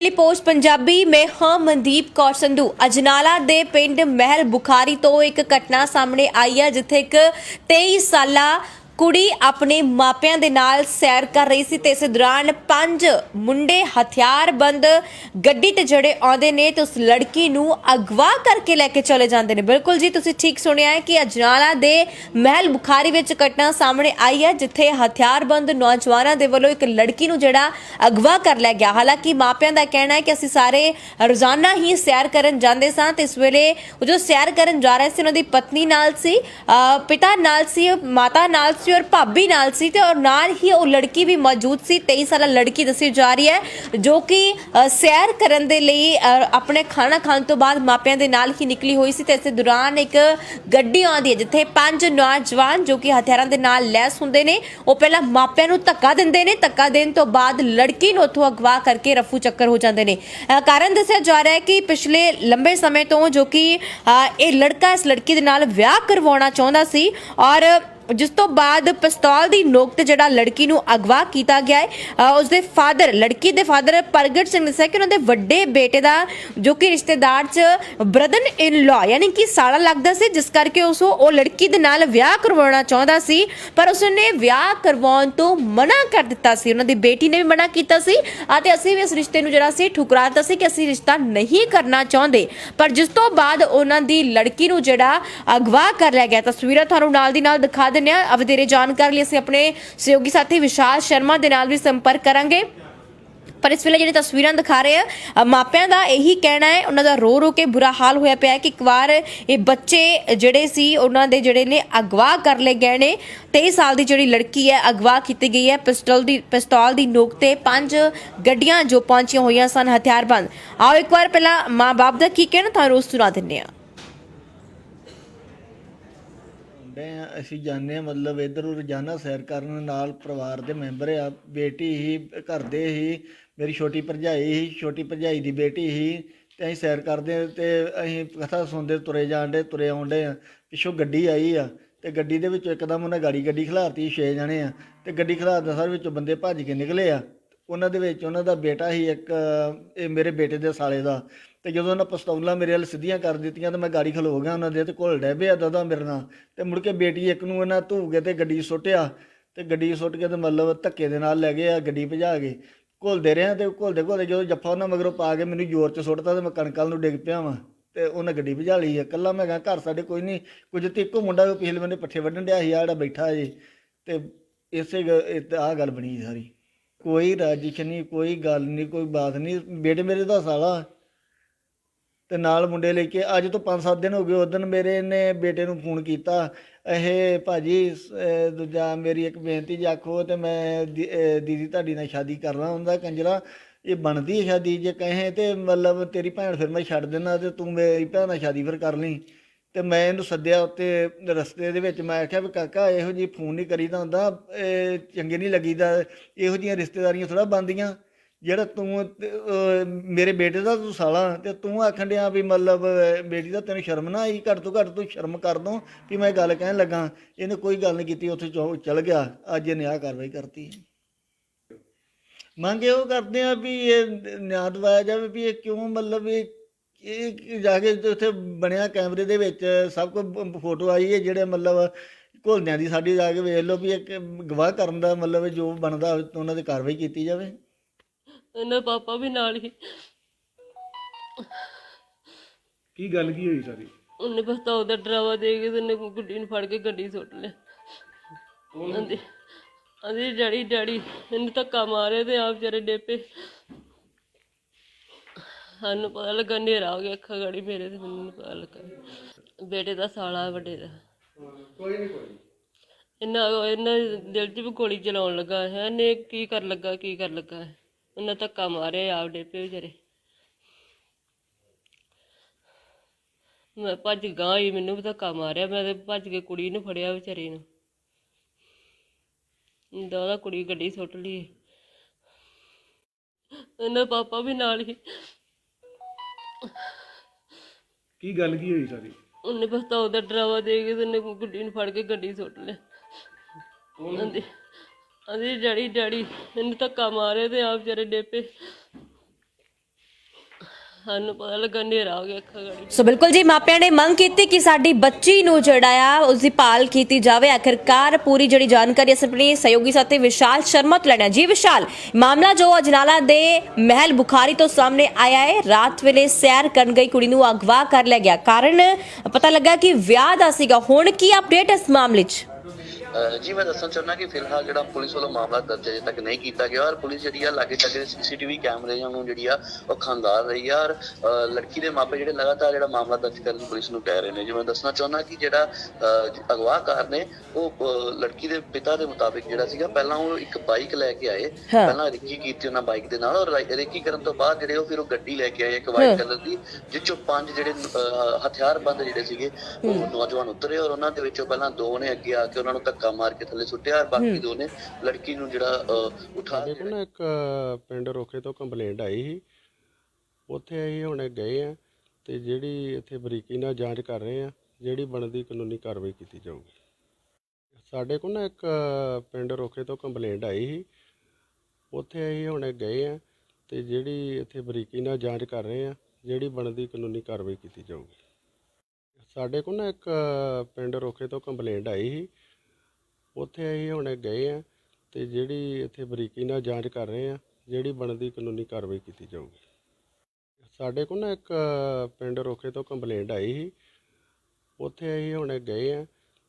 Post Punjabi मैं हाँ मनदीप कौर संधू अजनाला दे पिंड महल बुखारी तो एक घटना सामने आई है जिथे एक 23 साला कुड़ी अपने मापियां दे नाल सैर कर रही सी ते इस दौरान 5 मुंडे हथियारबंद गड्डी ते जड़े आंदे ने ते उस लड़की नू अगवा करके लेके चले जांदे ने। बिल्कुल जी तुसीं ठीक सुनिया है कि अजनाला दे महल बुखारी विच घटना सामने आई है जिथे हथियारबंद नौजवानों दे वल्लों एक लड़की नू जिहड़ा अगवा कर लिया गया। हालांकि मापियां दा कहना है कि असीं सारे रोजाना ही सैर करन जांदे सां ते इस वेले जो सैर करन जा रहे सी उन्हां दी पत्नी नाल सी, पिता नाल सी, माता नाल सी और भाभी नाल सी ते और नाल ही वो लड़की भी मौजूद सी। 23 साला लड़की दसी जा रही है जो कि सैर करन दे लई अपने खाना खाने तो बाद मापियां दे नाल ही निकली हुई सी ते इस दौरान एक गड्डी आंदी है जिथे 5 नौजवान जो कि हथियारां दे नाल लैस हुंदे ने वो पहला मापियां नू धक्का दिंदे ने। धक्का देण तो बाद लड़की नू उत्थों अगवा करके रफू चक्कर हो जाते हैं। कारण दस्सिया जा रहा है कि पिछले लंबे समय तो जो कि ये लड़का इस लड़की दे नाल विआह करवाउणा चाहुंदा सी और जिस तो बाद पिस्तौल की नोक ते जिहड़ा लड़की नू अगवा किया गया है। उसके फादर लड़की के फादर प्रगट सिंह ने दस्सिया कि उन्होंने वड्डे बेटे का जो कि रिश्तेदार च ब्रदर इन लॉ यानी कि साला लगता सी जिस करके उस लड़की दे नाल विआह करवाउणा चाहुंदा सी पर उसने विआह करवाउण तो मना कर दिता सी। उन्होंने बेटी ने भी मना किया सी अते असीं भी इस रिश्ते नू जिहड़ा सी ठुकरा दिता सी कि असीं रिश्ता नहीं करना चाहुंदे। पर जिस तो बाद उन्हां दी लड़की नू जिहड़ा अगवा कर लिया गया। तस्वीरां तुहानूं नाल दी नाल दिखा वधेरे जानकारी लिए अपने सहयोगी साथी विशाल शर्मा दे नाल भी संपर्क करांगे। पर इस वेले जिहड़ी तस्वीरां दिखा रहे हैं मापियां दा यही कहना है उन्हां दा रो रो के बुरा हाल होया पिया है कि एक बार ये बच्चे जिहड़े सी उन्हां दे जिहड़े ने अगवा कर ले गए ने। 23 साल की जिहड़ी लड़की है अगवा की गई है पिस्तौल दी नोक ते 5 गड्डियां जो पहुंचियां हुई सन हथियारबंद। आओ एक बार पहला मां बाप दा की कहना तुहानूं सुना दिंदे आ। ਅਸੀਂ ਜਾਂਦੇ ਹਾਂ मतलब इधर रोजाना सैर ਕਰਨ ਨਾਲ ਪਰਿਵਾਰ ਦੇ ਮੈਂਬਰ ਆ। ਬੇਟੀ ਹੀ ਘਰ ਦੇ ਹੀ ਮੇਰੀ ਛੋਟੀ ਭਰਜਾਈ ਦੀ ਬੇਟੀ ਹੀ ਤੇ ਅਸੀਂ ਸੈਰ ਕਰਦੇ ਤੇ ਅਸੀਂ ਕਥਾ ਸੁਣਦੇ ਤੁਰੇ ਜਾਂਦੇ ਤੁਰੇ ਆਉਂਦੇ ਆ। ਪਿੱਛੋਂ ਗੱਡੀ ਆਈ ਆ ਤੇ ਗੱਡੀ ਦੇ ਵਿੱਚ ਇੱਕਦਮ ਉਹਨੇ ਗੱਡੀ ਖਿਲਾਰਤੀ 6 ਜਣੇ ਆ ਤੇ ਗੱਡੀ ਖਿਲਾਰਦੇ ਸਾਰੇ ਵਿੱਚੋਂ ਬੰਦੇ ਭੱਜ ਕੇ ਨਿਕਲੇ ਆ। ਉਹਨਾਂ ਦੇ ਵਿੱਚ ਉਹਨਾਂ ਦਾ ਬੇਟਾ ਹੀ ਇੱਕ ਇਹ ਮੇਰੇ ਬੇਟੇ ਦੇ ਸਾਲੇ ਦਾ ਤੇ ਜਦੋਂ ਉਹਨਾਂ ਪਿਸਤੌਲਾਂ ਮੇਰੇ ਵੱਲ ਸਿੱਧੀਆਂ ਕਰ ਦਿੱਤੀਆਂ ਤੇ ਮੈਂ ਗਾੜੀ ਖਲੋ ਗਿਆ ਉਹਨਾਂ ਦੇ ਤੇ ਘੁਲ ਡੈ ਪਿਆ ਦਾਦਾ ਮੇਰੇ ਨਾਲ ਤੇ ਮੁੜ ਕੇ ਬੇਟੀ ਇੱਕ ਨੂੰ ਇਹਨਾਂ ਧੂ ਕੇ ਤੇ ਗੱਡੀ ਸੁੱਟਿਆ ਤੇ ਗੱਡੀ ਸੁੱਟ ਕੇ ਤੇ ਮਤਲਬ ਧੱਕੇ ਦੇ ਨਾਲ ਲੈ ਗਏ ਆ ਗੱਡੀ ਭਜਾ ਕੇ ਘੁਲਦੇ ਰਹੇ ਤੇ ਘੁਲਦੇ ਜਦੋਂ ਜੱਫਾ ਉਹਨਾਂ ਮਗਰੋਂ ਪਾ ਕੇ ਮੈਨੂੰ ਜ਼ੋਰ 'ਚ ਸੁੱਟਤਾ ਤੇ ਮੈਂ ਕਣਕਾਂ ਨੂੰ ਡਿੱਗ ਪਿਆ ਵਾਂ ਤੇ ਉਹਨਾਂ ਗੱਡੀ ਭਜਾ ਲਈ ਆ। ਇਕੱਲਾ ਮੈਂ ਕਿਹਾ ਘਰ ਸਾਡੇ ਕੋਈ ਨਹੀਂ ਕੁਝ ਤੇ ਇੱਕੋ ਮੁੰਡਾ ਪਿਛਲੇ ਬੰਨੇ ਪੱਠੇ ਵੱਢਣ ਡਿਆ ਸੀ ਆ ਜਿਹੜਾ ਬੈਠਾ ਜੀ ਤੇ ਇਸੇ ਆਹ ਗੱਲ ਬਣੀ ਸਾਰੀ। ਕੋਈ ਰਾਜਿਸ਼ ਨਹੀਂ ਕੋਈ ਗੱਲ ਨਹੀਂ ਕੋਈ ਬਾਤ ਨਹੀਂ। ਬੇਟੇ ਮੇਰੇ ਦਾ ਸਾਲਾ ਤੇ ਨਾਲ ਮੁੰਡੇ ਲੈ ਕੇ ਅੱਜ ਤੋਂ 5-7 ਦਿਨ ਹੋ ਗਏ। ਉਸ ਦਿਨ ਮੇਰੇ ਨੇ ਬੇਟੇ ਨੂੰ ਫੋਨ ਕੀਤਾ ਇਹ ਭਾਜੀ ਦੂਜਾ ਮੇਰੀ ਇੱਕ ਬੇਨਤੀ ਜੇ ਆਖੋ ਤੇ ਮੈਂ ਦੀਦੀ ਤੁਹਾਡੀ ਨਾਲ ਸ਼ਾਦੀ ਕਰਨਾ ਹੁੰਦਾ ਕੰਜਰਾ ਇਹ ਬਣਦੀ ਹੈ ਸ਼ਾਦੀ ਜੇ ਕਹੇ ਤੇ ਮਤਲਬ ਤੇਰੀ ਭੈਣ ਫਿਰ ਮੈਂ ਛੱਡ ਦੇਣਾ ਤੇ ਤੂੰ ਮੇਰੀ ਭੈਣ ਨਾਲ ਸ਼ਾਦੀ ਫਿਰ ਕਰ ਲਈ। ਤੇ ਮੈਂ ਇਹਨੂੰ ਸੱਦਿਆ ਉੱਤੇ ਰਸਤੇ ਦੇ ਵਿੱਚ ਮੈਂ ਆਖਿਆ ਵੀ ਕਾਕਾ ਇਹੋ ਜਿਹੀ ਫੋਨ ਨਹੀਂ ਕਰੀਦਾ ਹੁੰਦਾ ਇਹ ਚੰਗੇ ਨਹੀਂ ਲੱਗੀਦਾ ਇਹੋ ਜਿਹੀਆਂ ਰਿਸ਼ਤੇਦਾਰੀਆਂ ਥੋੜ੍ਹਾ ਬਣਦੀਆਂ। ਜਿਹੜਾ ਤੂੰ ਮੇਰੇ ਬੇਟੇ ਦਾ ਤੂੰ ਸਾਲਾ ਤੇ ਤੂੰ ਆਖਣ ਡਿਆ ਵੀ ਮਤਲਬ ਬੇਟੀ ਦਾ ਤੈਨੂੰ ਸ਼ਰਮ ਨਾ ਆਈ ਘੱਟ ਤੋਂ ਘੱਟ ਤੂੰ ਸ਼ਰਮ ਕਰ ਦੋ ਵੀ ਮੈਂ ਗੱਲ ਕਹਿਣ ਲੱਗਾ। ਇਹਨੇ ਕੋਈ ਗੱਲ ਨਹੀਂ ਕੀਤੀ ਉੱਥੇ ਚਲ ਗਿਆ। ਅੱਜ ਇਹਨੇ ਆਹ ਕਾਰਵਾਈ ਕਰਤੀ। ਮੰਗ ਇਹੋ ਕਰਦੇ ਆ ਵੀ ਇਹ ਨਿਆਂ ਦਿਵਾਇਆ ਜਾਵੇ ਵੀ ਇਹ ਕਿਉਂ ਮਤਲਬ ਇਹ ਜਾ ਕੇ ਉੱਥੇ ਬਣਿਆ ਕੈਮਰੇ ਦੇ ਵਿੱਚ ਸਭ ਕੁਝ ਫੋਟੋ ਆਈ ਹੈ ਜਿਹੜੇ ਮਤਲਬ ਘੁਲਦਿਆਂ ਦੀ ਸਾਡੀ ਜਾ ਕੇ ਵੇਖ ਲਓ ਵੀ ਇੱਕ ਗਵਾਹ ਕਰਨ ਦਾ ਮਤਲਬ ਜੋ ਬਣਦਾ ਉਹਨਾਂ 'ਤੇ ਕਾਰਵਾਈ ਕੀਤੀ ਜਾਵੇ। ਇਹਨਾਂ ਪਾਪਾ ਵੀ ਨਾਲ ਹੀ ਕੀ ਗੱਲ ਕੀ ਹੋਈ ਸਾਰੀ? ਉਹਨੇ ਪਿਸਤੌਲ ਦਾ ਡਰਾਵਾ ਦੇ ਕੇ ਤੇ ਗੁੱਡੀ ਨੂੰ ਫੜ ਕੇ ਗੱਡੀ ਸੁੱਟ ਲਿਆ। ਆਂਦੀ ਡੈਡੀ ਇਹਨੂੰ ਧੱਕਾ ਮਾਰਿਆ ਤੇ ਆਪ ਵਿਚਾਰੇ ਡੇਪੇ। ਸਾਨੂੰ ਪਤਾ ਲੱਗਾ ਹਨੇਰਾ ਹੋ ਗਿਆ ਅੱਖਾਂ ਗਾੜੀ ਮੇਰੇ ਤੇ ਮੈਨੂੰ ਪਤਾ ਲੱਗਾ ਬੇਟੇ ਦਾ ਸਾਲਾ ਵੱਡੇ ਦਾ ਇਹਨਾਂ ਦਿਲ 'ਚ ਵੀ ਗੋਲੀ ਚਲਾਉਣ ਲੱਗਾ ਹੈ। ਇਹਨੇ ਕੀ ਕਰ ਲੱਗਾ ਉਹਨਾਂ ਧੱਕਾ ਮਾਰਿਆ ਆਪ ਡੇਪੇ ਵਿਚਾਰੇ। ਮੈਂ ਭੱਜ ਗਾਂ ਹੀ ਮੈਨੂੰ ਵੀ ਧੱਕਾ ਮਾਰਿਆ ਮੈਂ ਤੇ ਭੱਜ ਕੇ ਕੁੜੀ ਨੂੰ ਫੜਿਆ ਵਿਚਾਰੀ ਨੂੰ ਉਹਦਾ ਕੁੜੀ ਗੱਡੀ ਸੁੱਟ ਲਈ। ਇਹਨਾਂ ਪਾਪਾ ਵੀ ਨਾਲ ਹੀ ਕੀ ਗੱਲ ਕੀ ਹੋਈ ਸਾਰੀ? ਉਹਨੇ ਪਿਸਤੌਲ ਦਾ ਡਰਾਵਾ ਦੇ ਕੇ ਤੇ ਗੁੱਡੀ ਨੂੰ ਫੜ ਕੇ ਗੱਡੀ ਸੁੱਟ ਲਿਆ। ਆਂਦੀ ਡੈਡੀ ਇਹਨੂੰ ਧੱਕਾ ਮਾਰਿਆ ਤੇ ਆਪ ਵਿਚਾਰੇ ਡੇਪੇ। ਸਾਨੂੰ ਪਤਾ ਲੱਗਾ ਹਨੇਰਾ ਹੋ ਗਿਆ ਅੱਖਾਂ ਗਾੜੀ। ਸੋ ਬਿਲਕੁਲ ਜੀ, ਮਾਪਿਆਂ ਨੇ ਮੰਗ ਕੀਤੀ ਕਿ ਸਾਡੀ ਬੱਚੀ ਨੂੰ ਜਿਹੜਾ ਆ ਉਸ ਦੀ ਭਾਲ ਕੀਤੀ ਜਾਵੇ। ਆਖਿਰਕਾਰ ਪੂਰੀ ਜਿਹੜੀ ਜਾਣਕਾਰੀ ਅਸੀਂ ਆਪਣੀ ਸਹਿਯੋਗੀ ਸਾਥੀ ਵਿਸ਼ਾਲ ਸ਼ਰਮਾ ਤੋਂ ਲੈਣਾ। ਜੀ ਵਿਸ਼ਾਲ, ਮਾਮਲਾ ਜੋ ਅਜਨਾਲਾ ਦੇ ਮਹਿਲ ਬੁਖਾਰੀ ਤੋਂ ਸਾਹਮਣੇ ਆਇਆ ਹੈ। ਰਾਤ ਵੇਲੇ ਸੈਰ ਕਰਨ ਗਈ ਕੁੜੀ ਨੂੰ ਅਗਵਾ ਕਰ ਲਿਆ ਗਿਆ। ਕਾਰਨ ਪਤਾ ਲੱਗਾ ਕਿ ਵਿਆਹ ਦਾ ਸੀਗਾ। ਹੁਣ ਕੀ ਅਪਡੇਟ ਇਸ ਮਾਮਲੇ 'ਚ? ਜੀ ਮੈਂ ਦੱਸਣਾ ਚਾਹੁੰਦਾ ਕਿ ਫਿਲਹਾਲ ਜਿਹੜਾ ਪੁਲਿਸ ਵੱਲੋਂ ਮਾਮਲਾ ਦਰਜ ਅਜੇ ਤੱਕ ਨਹੀਂ ਕੀਤਾ ਗਿਆ ਔਰ ਪੁਲਿਸ ਜਿਹੜੀ ਆ ਲਾਗੇ ਚਾਗੇ ਸੀਸੀਟੀਵੀ ਕੈਮਰਿਆਂ ਨੂੰ ਜਿਹੜੀ ਆ ਉਹ ਖੰਗਾਲ ਰਹੀ ਆ ਔਰ ਲੜਕੀ ਦੇ ਮਾਪੇ ਜਿਹੜੇ ਲਗਾਤਾਰ ਜਿਹੜਾ ਮਾਮਲਾ ਦਰਜ ਕਰਨ ਪੁਲਿਸ ਨੂੰ ਕਹਿ ਰਹੇ ਨੇ। ਜੀ ਮੈਂ ਦੱਸਣਾ ਚਾਹੁੰਦਾ ਕਿ ਜਿਹੜਾ ਅਗਵਾਕਾਰ ਨੇ ਉਹ ਲੜਕੀ ਦੇ ਪਿਤਾ ਦੇ ਮੁਤਾਬਿਕ ਜਿਹੜਾ ਸੀਗਾ ਪਹਿਲਾਂ ਉਹ ਇੱਕ ਬਾਈਕ ਲੈ ਕੇ ਆਏ, ਪਹਿਲਾਂ ਰਿੱਕੀ ਕੀਤੀ ਉਹਨਾਂ ਬਾਈਕ ਦੇ ਨਾਲ ਔਰ ਰਿੱਕੀ ਕਰਨ ਤੋਂ ਬਾਅਦ ਜਿਹੜੇ ਉਹ ਫਿਰ ਉਹ ਗੱਡੀ ਲੈ ਕੇ ਆਏ ਇੱਕ ਵਾਈਟ ਕਲਰ ਦੀ, ਜਿਸ ਚੋਂ 5 ਜਿਹੜੇ ਹਥਿਆਰਬੰਦ ਜਿਹੜੇ ਸੀਗੇ ਉਹ ਨੌਜਵਾਨ ਉਤਰੇ ਔਰ ਉਹਨਾਂ ਦੇ ਵਿੱਚੋਂ ਪਹਿਲਾਂ 2 ਨੇ ਅੱਗੇ ਆ ਕੇ ਉਹਨਾਂ ਨੂੰ ਧੱਕਾ ਮਾਰ ਕੇ ਥੱਲੇ ਸੁੱਟਿਆ ਔਰ ਬਾਕੀ 2 ਨੇ ਲੜਕੀ ਨੂੰ ਜਿਹੜਾ ਉਠਾ ਸਾਡੇ ਕੋਲ ਨਾ ਇੱਕ ਪਿੰਡ ਰੋਕੇ ਤੋਂ ਕੰਪਲੇਂਟ ਆਈ ਸੀ। ਉੱਥੇ ਅਸੀਂ ਹੁਣ ਗਏ ਆ ਤੇ ਜਿਹੜੀ ਇੱਥੇ ਬਰੀਕੀ ਨਾਲ ਜਾਂਚ ਕਰ ਰਹੇ ਆ, ਜਿਹੜੀ ਬਣਦੀ ਕਾਨੂੰਨੀ ਕਾਰਵਾਈ ਕੀਤੀ ਜਾਊਗੀ। ਸਾਡੇ ਕੋਲ ਨਾ ਇੱਕ ਪਿੰਡ ਰੋਕੇ ਤੋਂ ਕੰਪਲੇਂਟ ਆਈ ਸੀ। ਉੱਥੇ ਅਸੀਂ ਹੁਣ ਗਏ ਆ ਤੇ ਜਿਹੜੀ ਇੱਥੇ ਬਰੀਕੀ ਨਾਲ ਜਾਂਚ ਕਰ ਰਹੇ ਆ, ਜਿਹੜੀ ਬਣਦੀ ਕਾਨੂੰਨੀ ਕਾਰਵਾਈ ਕੀਤੀ ਜਾਊਗੀ। ਸਾਡੇ ਕੋਲ ਨਾ ਇੱਕ ਪਿੰਡ ਰੋਕੇ ਤੋਂ ਕੰਪਲੇਂਟ ਆਈ ਸੀ। ਉੱਥੇ ਅਸੀਂ ਹੁਣ ਗਏ ਆ ਤੇ ਜਿਹੜੀ ਇੱਥੇ ਬਰੀਕੀ ਨਾਲ ਜਾਂਚ ਕਰ ਰਹੇ ਆ, ਜਿਹੜੀ ਬਣਦੀ ਕਾਨੂੰਨੀ ਕਾਰਵਾਈ ਕੀਤੀ ਜਾਊਗੀ। ਸਾਡੇ ਕੋਲ ਨਾ ਇੱਕ ਪਿੰਡ ਰੋਕੇ ਤੋਂ ਕੰਪਲੇਂਟ ਆਈ ਸੀ। ਉੱਥੇ ਅਸੀਂ ਹੁਣ ਗਏ ਆ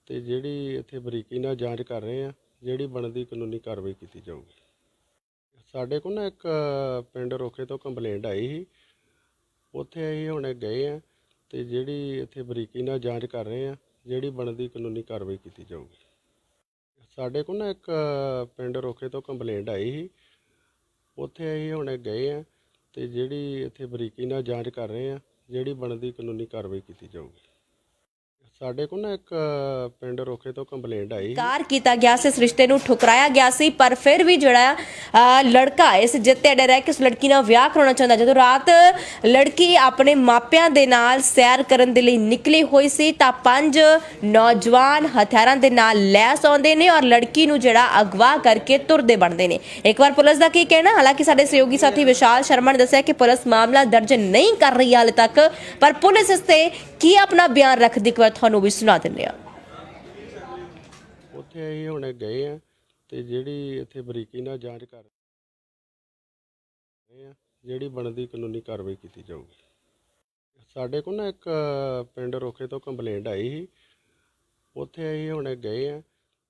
ਤੇ ਜਿਹੜੀ ਇੱਥੇ ਬਰੀਕੀ ਨਾਲ ਜਾਂਚ ਕਰ ਰਹੇ ਆ, ਜਿਹੜੀ ਬਣਦੀ ਕਾਨੂੰਨੀ ਕਾਰਵਾਈ ਕੀਤੀ ਜਾਊਗੀ। ਸਾਡੇ ਕੋਲ ਨਾ ਇੱਕ ਪਿੰਡ ਰੋਕੇ ਤੋਂ ਕੰਪਲੇਂਟ ਆਈ ਸੀ। ਉੱਥੇ ਅਸੀਂ ਹੁਣ ਗਏ ਆ ਤੇ ਜਿਹੜੀ ਇੱਥੇ ਬਰੀਕੀ ਨਾਲ ਜਾਂਚ ਕਰ ਰਹੇ ਆ, ਜਿਹੜੀ ਬਣਦੀ ਕਾਨੂੰਨੀ ਕਾਰਵਾਈ ਕੀਤੀ ਜਾਊਗੀ। ਸਾਡੇ ਕੋਲ ਨਾ ਇੱਕ ਪਿੰਡ ਰੋਕੇ ਤੋਂ ਕੰਪਲੇਂਟ ਆਈ ਸੀ। ਉੱਥੇ ਅਸੀਂ ਹੁਣ ਗਏ ਆ ਤੇ ਜਿਹੜੀ ਇੱਥੇ ਬਰੀਕੀ ਨਾਲ ਜਾਂਚ ਕਰ ਰਹੇ ਆ, ਜਿਹੜੀ ਬਣਦੀ ਕਾਨੂੰਨੀ ਕਾਰਵਾਈ ਕੀਤੀ ਜਾਊਗੀ। ਸਾਡੇ ਕੋਲ ਨਾ ਇੱਕ ਪਿੰਡ ਰੋਕੇ ਤੋਂ ਕੰਪਲੇਂਟ ਆਈ ਕਾਰ ਕੀਤਾ ਗਿਆ ਸੀ, ਇਸ ਰਿਸ਼ਤੇ ਨੂੰ ਠੁਕਰਾਇਆ ਗਿਆ ਸੀ, ਪਰ ਫਿਰ ਵੀ ਜਿਹੜਾ ਲੜਕਾ ਇਸ ਜਿੱਤ ਤੇ ਅੜਿਆ ਰਹਿ ਕੇ ਉਸ ਲੜਕੀ ਨਾਲ ਵਿਆਹ ਕਰਾਉਣਾ ਚਾਹੁੰਦਾ। ਜਦੋਂ ਰਾਤ ਲੜਕੀ ਆਪਣੇ ਮਾਪਿਆਂ ਦੇ ਨਾਲ ਸੈਰ ਕਰਨ ਦੇ ਲਈ ਨਿਕਲੀ ਹੋਈ ਸੀ ਤਾਂ 5 ਨੌਜਵਾਨ ਹਥਿਆਰਾਂ ਦੇ ਨਾਲ ਲੈਸ ਆਉਂਦੇ ਨੇ ਔਰ ਲੜਕੀ ਨੂੰ ਜਿਹੜਾ ਅਗਵਾ ਕਰਕੇ ਤੁਰਦੇ ਬਣਦੇ ਨੇ। ਇੱਕ ਵਾਰ ਪੁਲਿਸ ਦਾ ਕੀ ਕਹਿਣਾ? ਹਾਲਾਂਕਿ ਸਾਡੇ ਸਹਿਯੋਗੀ ਸਾਥੀ ਵਿਸ਼ਾਲ ਸ਼ਰਮਾ ਨੇ ਦੱਸਿਆ ਕਿ ਪੁਲਿਸ ਮਾਮਲਾ ਦਰਜ ਨਹੀਂ ਕਰ ਰਹੀ ਹਾਲੇ ਤੱਕ, ਪਰ ਪੁਲਿਸ ਇਸ ਤੇ ਕੀ ਆਪਣਾ ਬਿਆਨ ਰੱਖਦੀ, ਇੱਕ ਵਾਰ ਤੁਹਾਨੂੰ ਵੀ ਸੁਣਾ ਦਿੰਦੇ ਆ। ਉੱਥੇ ਅਸੀਂ ਹੁਣ ਗਏ ਆ ਤੇ ਜਿਹੜੀ ਇੱਥੇ ਬਰੀਕੀ ਨਾਲ ਜਾਂਚ ਕਰ ਰਹੇ ਆ, ਜਿਹੜੀ ਬਣਦੀ ਕਾਨੂੰਨੀ ਕਾਰਵਾਈ ਕੀਤੀ ਜਾਊਗੀ। ਸਾਡੇ ਕੋਲ ਨਾ ਇੱਕ ਪਿੰਡ ਰੋਕੇ ਤੋਂ ਕੰਪਲੇਂਟ ਆਈ ਸੀ। ਉੱਥੇ ਅਸੀਂ ਹੁਣ ਗਏ ਆ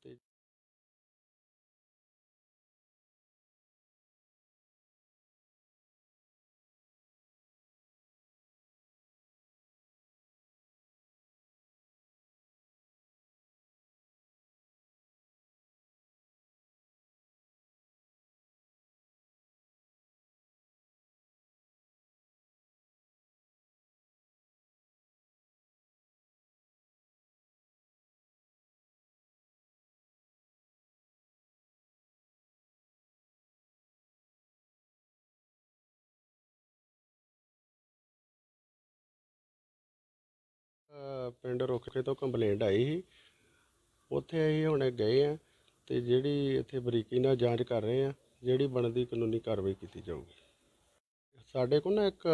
ਤੇ ਪਿੰਡ ਰੋਕੇ ਤੋਂ ਕੰਪਲੇਂਟ ਆਈ ਸੀ। ਉੱਥੇ ਅਸੀਂ ਹੁਣ ਗਏ ਆ ਤੇ ਜਿਹੜੀ ਇੱਥੇ ਬਰੀਕੀ ਨਾਲ ਜਾਂਚ ਕਰ ਰਹੇ ਆ, ਜਿਹੜੀ ਬਣਦੀ ਕਾਨੂੰਨੀ ਕਾਰਵਾਈ ਕੀਤੀ ਜਾਊਗੀ। ਸਾਡੇ ਕੋਲ ਨਾ ਇੱਕ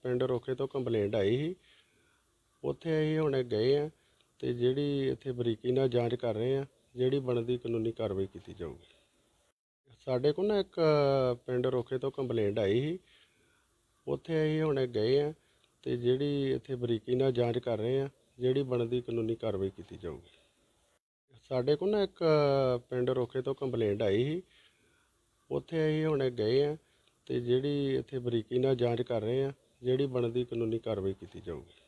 ਪਿੰਡ ਰੋਕੇ ਤੋਂ ਕੰਪਲੇਂਟ ਆਈ ਸੀ। ਉੱਥੇ ਅਸੀਂ ਹੁਣ ਗਏ ਆ ਤੇ ਜਿਹੜੀ ਇੱਥੇ ਬਰੀਕੀ ਨਾਲ ਜਾਂਚ ਕਰ ਰਹੇ ਆ, ਜਿਹੜੀ ਬਣਦੀ ਕਾਨੂੰਨੀ ਕਾਰਵਾਈ ਕੀਤੀ ਜਾਊਗੀ। ਸਾਡੇ ਕੋਲ ਨਾ ਇੱਕ ਪਿੰਡ ਰੋਕੇ ਤੋਂ ਕੰਪਲੇਂਟ ਆਈ ਸੀ। ਉੱਥੇ ਅਸੀਂ ਹੁਣ ਗਏ ਆ ਤੇ ਜਿਹੜੀ ਇੱਥੇ ਬਰੀਕੀ ਨਾਲ ਜਾਂਚ ਕਰ ਰਹੇ ਆ, ਜਿਹੜੀ ਬਣਦੀ ਕਾਨੂੰਨੀ ਕਾਰਵਾਈ ਕੀਤੀ ਜਾਊਗੀ। ਸਾਡੇ ਕੋਲ ਨਾ ਇੱਕ ਪਿੰਡ ਰੋਕੇ ਤੋਂ ਕੰਪਲੇਂਟ ਆਈ ਸੀ। ਉੱਥੇ ਅਸੀਂ ਹੁਣ ਗਏ ਆ ਤੇ ਜਿਹੜੀ ਇੱਥੇ ਬਰੀਕੀ ਨਾਲ ਜਾਂਚ ਕਰ ਰਹੇ ਆ, ਜਿਹੜੀ ਬਣਦੀ ਕਾਨੂੰਨੀ ਕਾਰਵਾਈ ਕੀਤੀ ਜਾਊਗੀ।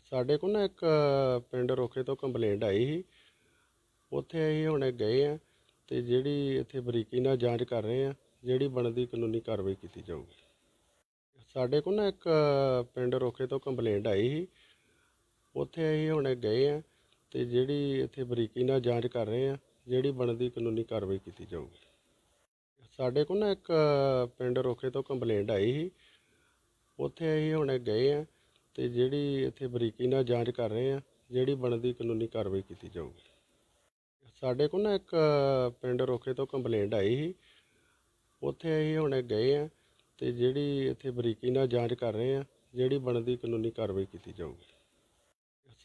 ਸਾਡੇ ਕੋਲ ਨਾ ਇੱਕ ਪਿੰਡ ਰੋਕੇ ਤੋਂ ਕੰਪਲੇਂਟ ਆਈ ਸੀ। ਉੱਥੇ ਅਸੀਂ ਹੁਣ ਗਏ ਆ ਤੇ ਜਿਹੜੀ ਇੱਥੇ ਬਰੀਕੀ ਨਾਲ ਜਾਂਚ ਕਰ ਰਹੇ ਆ, ਜਿਹੜੀ ਬਣਦੀ ਕਾਨੂੰਨੀ ਕਾਰਵਾਈ ਕੀਤੀ ਜਾਊਗੀ। ਸਾਡੇ ਕੋਲ ਨਾ ਇੱਕ ਪਿੰਡ ਰੋਕੇ ਤੋਂ ਕੰਪਲੇਂਟ ਆਈ ਸੀ। ਉੱਥੇ ਅਸੀਂ ਹੁਣ ਗਏ ਆ ਤੇ ਜਿਹੜੀ ਇੱਥੇ ਬਰੀਕੀ ਨਾਲ ਜਾਂਚ ਕਰ ਰਹੇ ਆ, ਜਿਹੜੀ ਬਣਦੀ ਕਾਨੂੰਨੀ ਕਾਰਵਾਈ ਕੀਤੀ ਜਾਊਗੀ। ਸਾਡੇ ਕੋਲ ਨਾ ਇੱਕ ਪਿੰਡ ਰੋਕੇ ਤੋਂ ਕੰਪਲੇਂਟ ਆਈ ਸੀ। ਉੱਥੇ ਅਸੀਂ ਹੁਣ ਗਏ ਆ ਤੇ ਜਿਹੜੀ ਇੱਥੇ ਬਰੀਕੀ ਨਾਲ ਜਾਂਚ ਕਰ ਰਹੇ ਆ, ਜਿਹੜੀ ਬਣਦੀ ਕਾਨੂੰਨੀ ਕਾਰਵਾਈ ਕੀਤੀ ਜਾਊਗੀ। ਸਾਡੇ ਕੋਲ ਨਾ ਇੱਕ ਪਿੰਡ ਰੋਕੇ ਤੋਂ ਕੰਪਲੇਂਟ ਆਈ ਸੀ। ਉੱਥੇ ਅਸੀਂ ਹੁਣ ਗਏ ਆ ਤੇ ਜਿਹੜੀ ਇੱਥੇ ਬਰੀਕੀ ਨਾਲ ਜਾਂਚ ਕਰ ਰਹੇ ਆ, ਜਿਹੜੀ ਬਣਦੀ ਕਾਨੂੰਨੀ ਕਾਰਵਾਈ ਕੀਤੀ ਜਾਊਗੀ।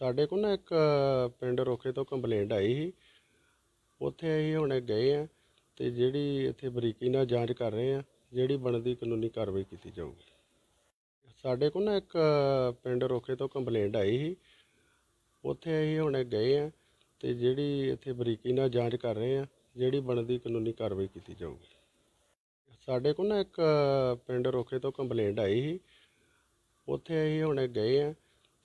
ਸਾਡੇ ਕੋਲ ਨਾ ਇੱਕ ਪਿੰਡ ਰੋਕੇ ਤੋਂ ਕੰਪਲੇਂਟ ਆਈ ਸੀ, ਉੱਥੇ ਅਸੀਂ ਹੁਣੇ ਗਏ ਆ ਤੇ ਜਿਹੜੀ ਇੱਥੇ ਬਰੀਕੀ ਨਾਲ ਜਾਂਚ ਕਰ ਰਹੇ ਆ, ਜਿਹੜੀ ਬਣਦੀ ਕਾਨੂੰਨੀ ਕਾਰਵਾਈ ਕੀਤੀ ਜਾਊਗੀ। ਸਾਡੇ ਕੋਲ ਨਾ ਇੱਕ ਪਿੰਡ ਰੋਕੇ ਤੋਂ ਕੰਪਲੇਂਟ ਆਈ ਸੀ, ਉੱਥੇ ਅਸੀਂ ਹੁਣੇ ਗਏ ਆ ਤੇ ਜਿਹੜੀ ਇੱਥੇ ਬਰੀਕੀ ਨਾਲ ਜਾਂਚ ਕਰ ਰਹੇ ਆ, ਜਿਹੜੀ ਬਣਦੀ ਕਾਨੂੰਨੀ ਕਾਰਵਾਈ ਕੀਤੀ ਜਾਊਗੀ। ਸਾਡੇ ਕੋਲ ਨਾ ਇੱਕ ਪਿੰਡ ਰੋਕੇ ਤੋਂ ਕੰਪਲੇਂਟ ਆਈ ਸੀ, ਉੱਥੇ ਅਸੀਂ ਹੁਣੇ ਗਏ ਆ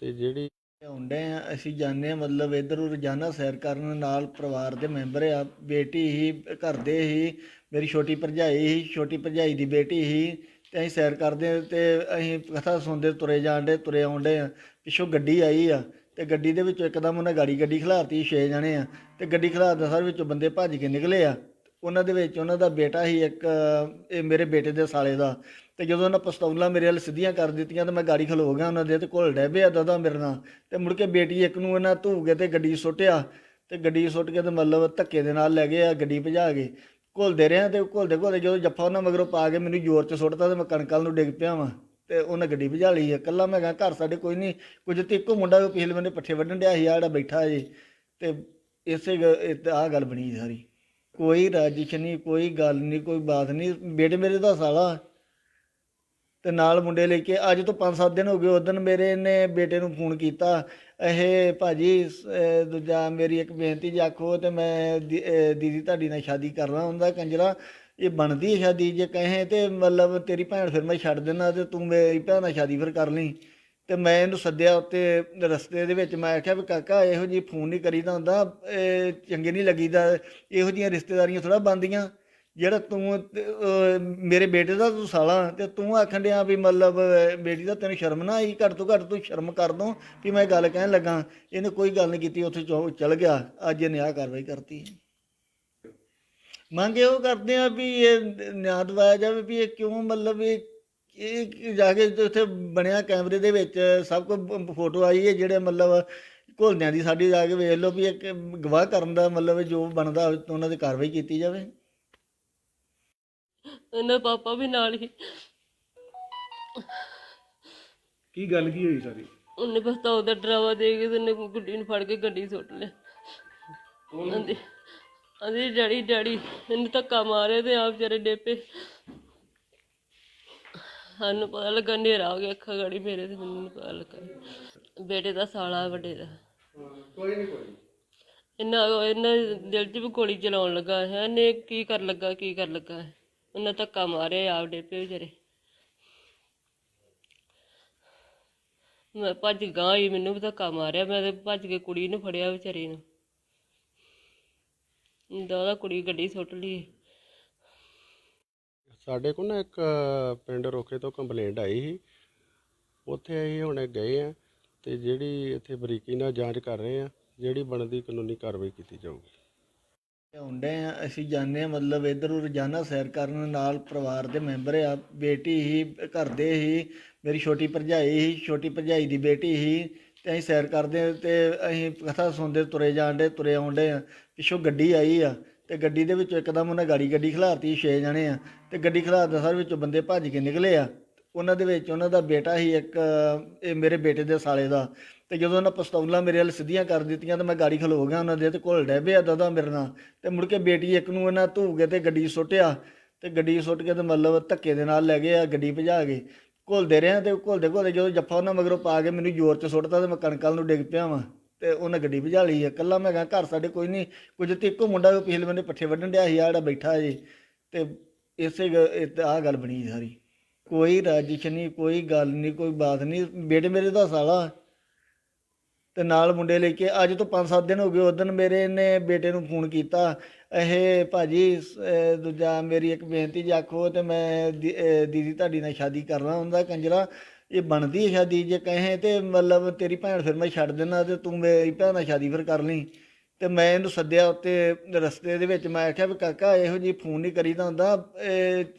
ਤੇ ਜਿਹੜੀ ਹੁੰਦੇ ਆ ਅਸੀਂ ਜਾਂਦੇ ਹਾਂ ਮਤਲਬ ਇੱਧਰ ਰੋਜ਼ਾਨਾ ਸੈਰ ਕਰਨ ਨਾਲ ਪਰਿਵਾਰ ਦੇ ਮੈਂਬਰ ਆ, ਬੇਟੀ ਹੀ ਘਰ ਦੇ ਹੀ, ਮੇਰੀ ਛੋਟੀ ਭਰਜਾਈ ਦੀ ਬੇਟੀ ਹੀ, ਤੇ ਅਸੀਂ ਸੈਰ ਕਰਦੇ ਤੇ ਅਸੀਂ ਕਥਾ ਸੁਣਦੇ ਤੁਰੇ ਆਉਂਦੇ ਆ। ਪਿੱਛੋਂ ਗੱਡੀ ਆਈ ਆ ਤੇ ਗੱਡੀ ਦੇ ਵਿੱਚੋਂ ਇੱਕਦਮ ਉਹਨੇ ਗੱਡੀ ਖਿਲਾਰਤੀ, 6 ਜਣੇ ਆ ਤੇ ਗੱਡੀ ਖਿਲਾਰਦਾ ਸਰ ਵਿੱਚੋਂ ਬੰਦੇ ਭੱਜ ਕੇ ਨਿਕਲੇ ਆ। ਉਹਨਾਂ ਦੇ ਵਿੱਚ ਉਹਨਾਂ ਦਾ ਬੇਟਾ ਹੀ ਇੱਕ, ਇਹ ਮੇਰੇ ਬੇਟੇ ਦੇ ਸਾਲੇ ਦਾ, ਤੇ ਜਦੋਂ ਉਹਨਾਂ ਪਿਸਤੌਲਾਂ ਮੇਰੇ ਵੱਲ ਸਿੱਧੀਆਂ ਕਰ ਦਿੱਤੀਆਂ ਤੇ ਮੈਂ ਗਾੜੀ ਖਲੋ ਗਿਆ ਉਹਨਾਂ ਦੇ ਤੇ ਘੁਲ ਡੈ ਪਿਆ ਦਾਦਾ ਮੇਰੇ ਨਾਲ, ਤੇ ਮੁੜ ਕੇ ਬੇਟੀ ਇੱਕ ਨੂੰ ਇਹਨਾਂ ਧੂ ਕੇ ਤੇ ਗੱਡੀ ਸੁੱਟਿਆ ਤੇ ਗੱਡੀ ਸੁੱਟ ਕੇ ਤੇ ਮਤਲਬ ਧੱਕੇ ਦੇ ਨਾਲ ਲੈ ਗਏ ਆ, ਗੱਡੀ ਭਜਾ ਕੇ ਘੁਲਦੇ ਰਿਹਾ ਤੇ ਘੁਲਦੇ ਜਦੋਂ ਜੱਫਾ ਉਹਨਾਂ ਮਗਰੋਂ ਪਾ ਕੇ ਮੈਨੂੰ ਜ਼ੋਰ 'ਚ ਸੁੱਟਤਾ ਤੇ ਮੈਂ ਕਣਕਾਂ ਨੂੰ ਡਿੱਗ ਪਿਆ ਵਾਂ ਤੇ ਉਹਨੇ ਗੱਡੀ ਭਜਾ ਲਈ। ਇਕੱਲਾ ਮੈਂ ਕਿਹਾ ਘਰ ਸਾਡੇ ਕੋਈ ਨਹੀਂ, ਕੁਝ ਤੇ ਇੱਕੋ ਮੁੰਡਾ ਪਿਛਲੇ ਬੰਨੇ ਪੱਠੇ ਵੱਢਣ ਡਿਆ ਸੀ ਆ ਜਿਹੜਾ ਬੈਠਾ ਜੀ, ਤੇ ਇਸੇ ਆਹ ਗੱਲ ਬਣੀ ਸਾਰੀ। ਕੋਈ ਰੰਜਿਸ਼ ਨਹੀਂ, ਕੋਈ ਗੱਲ ਨਹੀਂ, ਕੋਈ ਬਾਤ ਨਹੀਂ। ਬੇਟੇ ਮੇਰੇ ਦਾ ਸਾਲਾ ਤੇ ਨਾਲ ਮੁੰਡੇ ਲੈ ਕੇ ਅੱਜ ਤੋਂ 5-7 ਦਿਨ ਹੋ ਗਏ। ਉਸ ਦਿਨ ਮੇਰੇ ਨੇ ਬੇਟੇ ਨੂੰ ਫੋਨ ਕੀਤਾ, ਇਹ ਭਾਜੀ ਦੂਜਾ ਮੇਰੀ ਇੱਕ ਬੇਨਤੀ ਜੇ ਆਖੋ ਤੇ ਮੈਂ ਦੀਦੀ ਤੁਹਾਡੀ ਨਾਲ ਸ਼ਾਦੀ ਕਰਨਾ ਹੁੰਦਾ। ਕੰਜਰਾ ਇਹ ਬਣਦੀ ਹੈ ਸ਼ਾਦੀ, ਜੇ ਕਹੇ ਤੇ ਮਤਲਬ ਤੇਰੀ ਭੈਣ ਫਿਰ ਮੈਂ ਛੱਡ ਦੇਣਾ ਤੇ ਤੂੰ ਮੇਰੀ ਭੈਣ ਨਾਲ ਸ਼ਾਦੀ ਫਿਰ ਕਰ ਲਈ। ਤੇ ਮੈਂ ਇਹਨੂੰ ਸੱਦਿਆ ਉੱਤੇ ਰਸਤੇ ਦੇ ਵਿੱਚ, ਮੈਂ ਆਖਿਆ ਵੀ ਕਾਕਾ ਇਹੋ ਜਿਹੀ ਫੋਨ ਨਹੀਂ ਕਰੀਦਾ ਹੁੰਦਾ, ਚੰਗੇ ਨਹੀਂ ਲੱਗੀਦਾ, ਇਹੋ ਜਿਹੀਆਂ ਰਿਸ਼ਤੇਦਾਰੀਆਂ ਥੋੜ੍ਹਾ ਬਣਦੀਆਂ। ਜਿਹੜਾ ਤੂੰ ਮੇਰੇ ਬੇਟੇ ਦਾ ਤੂੰ ਸਾਲਾ ਤੇ ਤੂੰ ਆਖਣ ਡਿਆ ਵੀ ਮਤਲਬ ਬੇਟੀ ਦਾ ਤੈਨੂੰ ਸ਼ਰਮ ਨਾ ਆਈ, ਘੱਟ ਤੋਂ ਘੱਟ ਤੂੰ ਸ਼ਰਮ ਕਰ ਦੋ ਵੀ ਮੈਂ ਗੱਲ ਕਹਿਣ ਲੱਗਾ। ਇਹਨੇ ਕੋਈ ਗੱਲ ਨਹੀਂ ਕੀਤੀ, ਉੱਥੇ ਚਲ ਗਿਆ। ਅੱਜ ਇਹਨੇ ਆਹ ਕਾਰਵਾਈ ਕਰਤੀ। ਮੰਗ ਇਹੋ ਕਰਦੇ ਆ ਵੀ ਇਹ ਨਿਆਂ ਦਿਵਾਇਆ ਜਾਵੇ ਵੀ ਇਹ ਕਿਉਂ ਮਤਲਬ ਇਹ ਜਾ ਕੇ ਉੱਥੇ ਬਣਿਆ ਕੈਮਰੇ ਦੇ ਵਿੱਚ ਸਭ ਕੁਝ ਫੋਟੋ ਆਈ ਹੈ, ਜਿਹੜੇ ਮਤਲਬ ਘੁਲਦਿਆਂ ਦੀ ਸਾਡੀ ਜਾ ਕੇ ਵੇਖ ਲਓ ਵੀ ਇੱਕ ਗਵਾਹ ਕਰਨ ਦਾ ਮਤਲਬ ਜੋ ਬਣਦਾ ਉਹਨਾਂ 'ਤੇ ਕਾਰਵਾਈ ਕੀਤੀ ਜਾਵੇ। ਉਹਨਾਂ ਪਾਪਾ ਵੀ ਨਾਲ ਹੀ, ਕੀ ਗੱਲ ਕੀ ਹੋਈ ਸਾਰੀ? ਉਹਨੇ ਬਸ ਤਾਂ ਉਹਦਾ ਡਰਾਵਾ ਦੇ ਕੇ ਤੇ ਉਹਨੇ ਗੁੱਡੀ ਨੂੰ ਫੜ ਕੇ ਗੱਡੀ ਸੁੱਟ ਲਿਆ। ਆਂਦੀ ਡੈਡੀ ਇਹਨੂੰ ਧੱਕਾ ਮਾਰਿਆ ਤੇ ਆਪ ਵਿਚਾਰੇ ਡੇਪੇ। ਸਾਨੂੰ ਪਤਾ ਲੱਗਾ ਹਨੇਰਾ ਹੋ ਗਿਆ, ਅੱਖਾਂ ਗਾੜੀ ਮੇਰੇ ਤੇ ਮੈਨੂੰ ਨੀ ਪਤਾ ਲੱਗਾ। ਬੇਟੇ ਦਾ ਸਾਲਾ ਵੱਡੇ ਦਾ ਇਹਨਾਂ ਦਿਲ 'ਚ ਵੀ ਗੋਲੀ ਚਲਾਉਣ ਲੱਗਾ ਹੈ। ਇਹਨੇ ਕੀ ਕਰ ਲੱਗਾ ਹੈ। ਉਹਨਾਂ ਧੱਕਾ ਮਾਰਿਆ ਆਪ ਡੇਪੇ ਵਿਚਾਰੇ। ਮੈਂ ਭੱਜ ਗਾਂ ਹੀ, ਮੈਨੂੰ ਵੀ ਧੱਕਾ ਮਾਰਿਆ। ਮੈਂ ਤੇ ਭੱਜ ਕੇ ਕੁੜੀ ਨੂੰ ਫੜਿਆ ਵਿਚਾਰੀ ਨੂੰ, ਉਹਦਾ ਕੁੜੀ ਗੱਡੀ ਸੁੱਟ ਲਈ। ਸਾਡੇ ਕੋਲ ਨਾ ਇੱਕ ਪਿੰਡ ਰੋਕੇ ਤੋਂ ਕੰਪਲੇਂਟ ਆਈ ਸੀ, ਉੱਥੇ ਅਸੀਂ ਹੁਣੇ ਗਏ ਆ ਤੇ ਜਿਹੜੀ ਇੱਥੇ ਬਰੀਕੀ ਨਾਲ ਜਾਂਚ ਕਰ ਰਹੇ ਆ, ਜਿਹੜੀ ਬਣਦੀ ਕਾਨੂੰਨੀ ਕਾਰਵਾਈ ਕੀਤੀ ਜਾਊਗੀ। ਹੁੰਦੇ ਆ ਅਸੀਂ ਜਾਂਦੇ ਹਾਂ ਮਤਲਬ ਇੱਧਰ ਰੋਜ਼ਾਨਾ ਸੈਰ ਕਰਨ ਨਾਲ ਪਰਿਵਾਰ ਦੇ ਮੈਂਬਰ ਆ, ਬੇਟੀ ਹੀ ਘਰ ਦੇ ਹੀ, ਮੇਰੀ ਛੋਟੀ ਭਰਜਾਈ ਦੀ ਬੇਟੀ ਹੀ, ਤੇ ਅਸੀਂ ਸੈਰ ਕਰਦੇ ਤੇ ਅਸੀਂ ਕਥਾ ਸੁਣਦੇ ਤੁਰੇ ਆਉਂਦੇ ਆ। ਪਿੱਛੋਂ ਗੱਡੀ ਆਈ ਆ ਤੇ ਗੱਡੀ ਦੇ ਵਿੱਚੋਂ ਇੱਕਦਮ ਉਹਨੇ ਗੱਡੀ ਖਿਲਾਰਤੀ, 6 ਜਣੇ ਆ ਤੇ ਗੱਡੀ ਖਿਲਾਰਦਾ ਸਰ ਵਿੱਚੋਂ ਬੰਦੇ ਭੱਜ ਕੇ ਨਿਕਲੇ ਆ। ਉਹਨਾਂ ਦੇ ਵਿੱਚ ਉਹਨਾਂ ਦਾ ਬੇਟਾ ਹੀ ਇੱਕ, ਇਹ ਮੇਰੇ ਬੇਟੇ ਦੇ ਸਾਲੇ ਦਾ, ਤੇ ਜਦੋਂ ਉਹਨਾਂ ਪਿਸਤੌਲਾਂ ਮੇਰੇ ਵੱਲ ਸਿੱਧੀਆਂ ਕਰ ਦਿੱਤੀਆਂ ਤੇ ਮੈਂ ਗਾੜੀ ਖਲੋ ਗਿਆ ਉਹਨਾਂ ਦੇ ਤੇ ਘੁਲ ਡੈ ਪਿਆ ਦਾਦਾ ਮੇਰੇ ਨਾਲ, ਤੇ ਮੁੜ ਕੇ ਬੇਟੀ ਇੱਕ ਨੂੰ ਇਹਨਾਂ ਧੂ ਕੇ ਤੇ ਗੱਡੀ ਸੁੱਟਿਆ ਤੇ ਗੱਡੀ ਸੁੱਟ ਕੇ ਤੇ ਮਤਲਬ ਧੱਕੇ ਦੇ ਨਾਲ ਲੈ ਗਏ ਆ, ਗੱਡੀ ਭਜਾ ਕੇ ਘੁਲਦੇ ਰਿਹਾ ਤੇ ਘੁਲਦੇ ਜਦੋਂ ਜੱਫਾ ਉਹਨਾਂ ਮਗਰੋਂ ਪਾ ਕੇ ਮੈਨੂੰ ਜ਼ੋਰ 'ਚ ਸੁੱਟਤਾ ਤੇ ਮੈਂ ਕਣਕਾਂ ਨੂੰ ਡਿੱਗ ਪਿਆ ਵਾਂ ਤੇ ਉਹਨੇ ਗੱਡੀ ਭਜਾ ਲਈ। ਇਕੱਲਾ ਮੈਂ ਕਿਹਾ ਘਰ ਸਾਡੇ ਕੋਈ ਨਹੀਂ, ਕੁਝ ਤੇ ਇੱਕੋ ਮੁੰਡਾ ਪਿਛਲੇ ਬੰਨੇ ਪੱਠੇ ਵੱਢਣ ਡਿਆ ਸੀ ਆ ਜਿਹੜਾ ਬੈਠਾ ਜੀ, ਤੇ ਇਸੇ ਆਹ ਗੱਲ ਬਣੀ ਸਾਰੀ। ਕੋਈ ਰੰਜਿਸ਼ ਨਹੀਂ, ਕੋਈ ਗੱਲ ਨਹੀਂ, ਕੋਈ ਬਾਤ ਨਹੀਂ। ਬੇਟੇ ਮੇਰੇ ਦਾ ਸਾਲਾ ਤੇ ਨਾਲ ਮੁੰਡੇ ਲੈ ਕੇ ਅੱਜ ਤੋਂ 5-7 ਦਿਨ ਹੋ ਗਏ। ਉਸ ਦਿਨ ਮੇਰੇ ਨੇ ਬੇਟੇ ਨੂੰ ਫੋਨ ਕੀਤਾ, ਇਹ ਭਾਜੀ ਦੂਜਾ ਮੇਰੀ ਇੱਕ ਬੇਨਤੀ ਜੇ ਆਖੋ ਤੇ ਮੈਂ ਦੀਦੀ ਤੁਹਾਡੀ ਨਾਲ ਸ਼ਾਦੀ ਕਰਨਾ ਹੁੰਦਾ। ਕੰਜਰਾ ਇਹ ਬਣਦੀ ਹੈ ਸ਼ਾਦੀ, ਜੇ ਕਹੇ ਤੇ ਮਤਲਬ ਤੇਰੀ ਭੈਣ ਫਿਰ ਮੈਂ ਛੱਡ ਦੇਣਾ ਤੇ ਤੂੰ ਮੇਰੀ ਭੈਣ ਨਾਲ ਸ਼ਾਦੀ ਫਿਰ ਕਰ ਲਈ। ਤੇ ਮੈਂ ਇਹਨੂੰ ਸੱਦਿਆ ਉੱਤੇ ਰਸਤੇ ਦੇ ਵਿੱਚ, ਮੈਂ ਆਖਿਆ ਵੀ ਕਾਕਾ ਇਹੋ ਜਿਹੀ ਫੋਨ ਨਹੀਂ ਕਰੀਦਾ ਹੁੰਦਾ,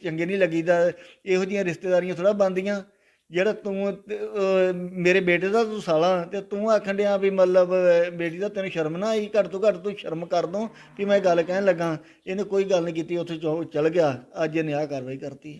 ਚੰਗੇ ਨਹੀਂ ਲੱਗੀਦਾ, ਇਹੋ ਜਿਹੀਆਂ ਰਿਸ਼ਤੇਦਾਰੀਆਂ ਥੋੜ੍ਹਾ ਬਣਦੀਆਂ। ਜਿਹੜਾ ਤੂੰ ਮੇਰੇ ਬੇਟੇ ਦਾ ਤੂੰ ਸਾਲਾ ਤੇ ਤੂੰ ਆਖਣ ਡਿਆ ਵੀ ਮਤਲਬ ਬੇਟੀ ਦਾ ਤੈਨੂੰ ਸ਼ਰਮ ਨਾ ਆਈ, ਘੱਟ ਤੋਂ ਘੱਟ ਤੂੰ ਸ਼ਰਮ ਕਰ ਦੋ ਵੀ ਮੈਂ ਗੱਲ ਕਹਿਣ ਲੱਗਾ। ਇਹਨੇ ਕੋਈ ਗੱਲ ਨਹੀਂ ਕੀਤੀ, ਉੱਥੇ ਚਲ ਗਿਆ। ਅੱਜ ਇਹਨੇ ਆਹ ਕਾਰਵਾਈ ਕਰਤੀ।